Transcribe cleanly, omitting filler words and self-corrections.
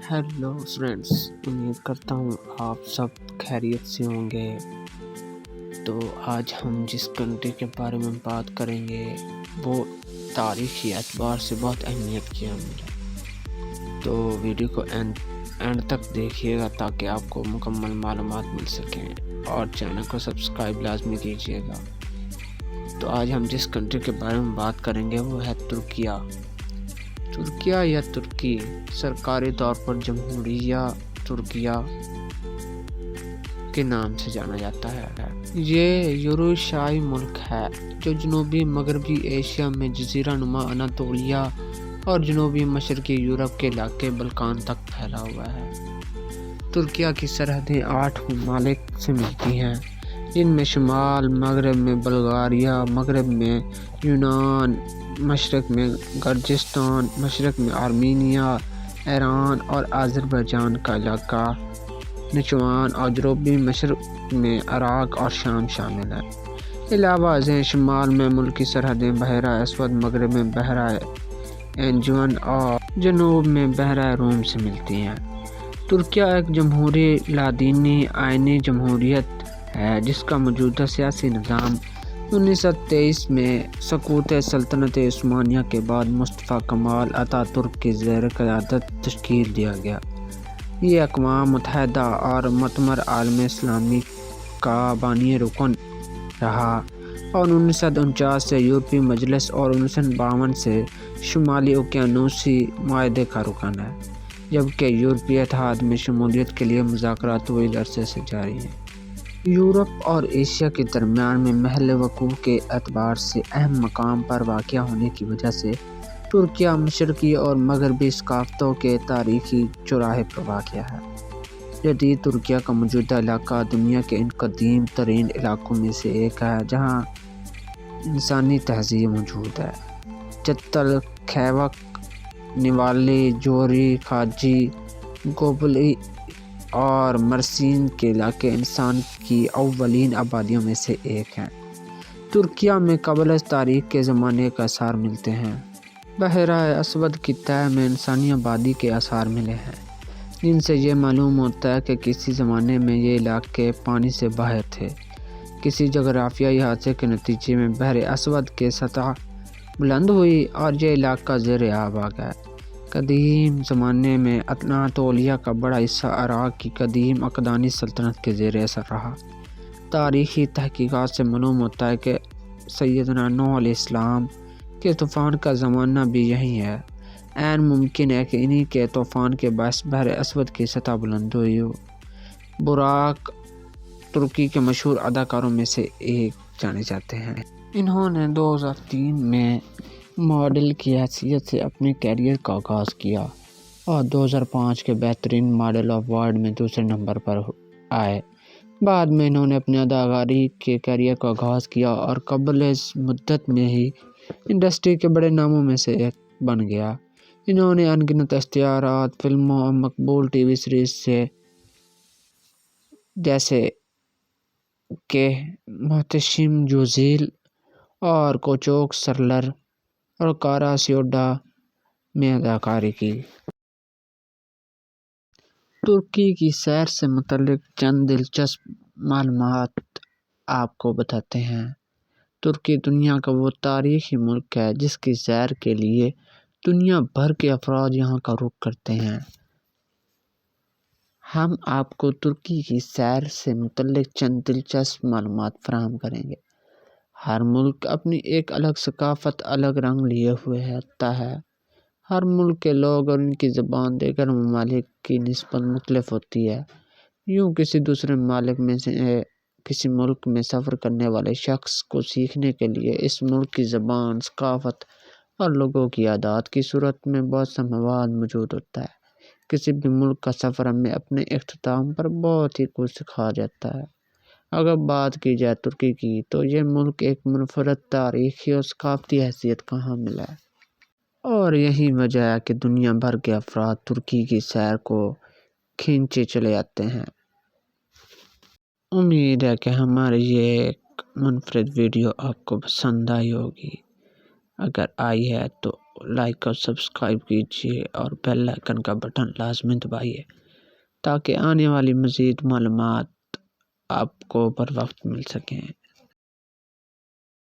Hello friends, उम्मीद करता हूँ आप सब खैरियत से होंगे। तो आज हम जिस कंट्री के बारे में बात करेंगे वो तारीख़ी एतबार से बहुत अहमियत की हामिल है। तो वीडियो को एंड तक देखिएगा ताकि आपको मुकम्मल मालूमात मिल सकें और चैनल को सब्सक्राइब लाजमी कीजिएगा। तो आज हम जिस कंट्री के बारे में बात करेंगे वो है तुर्किया। तुर्किया या तुर्की सरकारी तौर पर जमहूरिया तुर्किया के नाम से जाना जाता है। ये यूरोशियाई मुल्क है जो जनूबी मगरबी एशिया में जजीरा नुमा अनातोलिया और जनूबी मशरकी यूरोप के इलाके बल्कान तक फैला हुआ है। तुर्किया की सरहदें 8 ममालिक से मिलती हैं, जिनमें शुमाल मगरब में बल्गारिया, मगरब में यूनान, मशरक में गर्जिस्तान, मशरक में आर्मीनिया, ईरान और अज़रबैजान का इलाका, निचवान और जनूबी मशरक में इराक और शाम शामिल है। अलावा अज़ें शुमाल में मुल्क की सरहदें बहरा अस्वद, मगरब में बहरा एंजुवन और जनूब में बहरा रूम से मिलती हैं। तुर्किया एक जमहूरी लादीनी आइनी जमहूरियत है जिसका मौजूदा सियासी निज़ाम 1923 में सकूत सल्तनत उस्मानिया के बाद मुस्तफ़ा कमाल अतातुर्क की ज़ेर क़यादत तश्कील दिया गया। ये अक़वाम मुत्तहिदा और मुअतमर आलम इस्लामी का बानी रुकन रहा और 1949 से यूरोपीय मजलिस और 1952 से शुमाली उकियानूसी मुआहदे का रुकन है, जबकि यूरोपीय इत्तेहाद में शमूलियत के लिए मुज़ाकरात तवील अरसे से जारी हैं। यूरोप और एशिया के दरमियान में महल वक़ूफ़ के एतबार से अहम मकाम पर वाक़या होने की वजह से तुर्किया मशरक़ी और मगरबी सकाफ़तों के तारीख़ी चौराहे पर वाक़या है। जदीद तुर्किया का मौजूदा इलाका दुनिया के इन कदीम तरीन इलाकों में से एक है जहाँ इंसानी तहज़ीब मौजूद है। जत्तल, खैवक, निवाली, जोरी, खाजी, गोबली और मरसीन के इलाके इंसान की अव्वलीन आबादियों में से एक हैं। तुर्किया में क़ब्ल तारीख़ के ज़माने के आसार मिलते हैं। बहरा अस्वद की तह में इंसानी आबादी के आसार मिले हैं, जिनसे ये मालूम होता है कि किसी ज़माने में ये इलाके पानी से बाहर थे। किसी जग़राफ़ियाई हादसे के नतीजे में बहर अस्वद के सतह बुलंद हुई और यह इलाका ज़ेर आब आ गया। कदीम ज़माने में अनातोलिया का बड़ा हिस्सा इराक की कदीम अक़दानी सल्तनत के ज़ेर असर रहा। तारीख़ी तहक़ीक़ात से मालूम होता है कि सैयदना नूह अलैहिस्सलाम के तूफ़ान का ज़माना भी यही है। ऐन मुमकिन है कि इन्हीं के तूफ़ान के बायस बहर अस्वद की सतह बुलंद हुई हो। बुराक तुर्की के मशहूर अदाकारों में से एक जाने जाते हैं। इन्होंने 2003 में मॉडल की हैसियत से अपने कैरियर का आगाज़ किया और 2005 के बेहतरीन मॉडल ऑफ वर्ल्ड में दूसरे नंबर पर आए। बाद में इन्होंने अपने अदाकारी के कैरियर का आगाज़ किया और क़ब्ल मुद्दत में ही इंडस्ट्री के बड़े नामों में से एक बन गया। इन्होंने अनगिनत इश्तिहारात, फिल्मों और मकबूल टीवी सीरीज़ से जैसे कि मोहतशिम जुज़ील और कोचोक सरलर और कारा सियोडा में अदाकारी की। तुर्की की सैर से मुतल्लिक चंद दिलचस्प मालूमात आपको बताते हैं। तुर्की दुनिया का वो तारीख़ी मुल्क है जिसकी सैर के लिए दुनिया भर के अफराद यहाँ का रुख करते हैं। हम आपको तुर्की की सैर से मुतल्लिक चंद दिलचस्प मालूमात फराहम करेंगे। हर मुल्क अपनी एक अलग सकाफ़त, अलग रंग लिए हुए होता है। हर मुल्क के लोग और उनकी ज़बान दीगर ममालिक की निस्बत मुख्तलिफ होती है। यूँ किसी दूसरे ममालिक में से किसी मुल्क में सफ़र करने वाले शख्स को सीखने के लिए इस मुल्क की ज़बान, सकाफ़त और लोगों की आदत की सूरत में बहुत सा मवाद मौजूद होता है। किसी भी मुल्क का सफ़र हमें अपने इख्तिताम पर बहुत ही कुछ सिखा जाता है। अगर बात की जाए तुर्की की, तो यह मुल्क एक मुनफरद तारीख़ी और सकाफ़ती हैसियत का हामिल है और यही वजह है कि दुनिया भर के अफराद तुर्की की सैर को खींचे चले आते हैं। उम्मीद है कि हमारी ये एक मुनफरद वीडियो आपको पसंद आई होगी। अगर आई है तो لائک اور سبسکرائب کیجیے اور بیل آئکن کا بٹن لازمی دبائیے تاکہ آنے والی مزید معلومات آپ کو بر وقت مل سکیں۔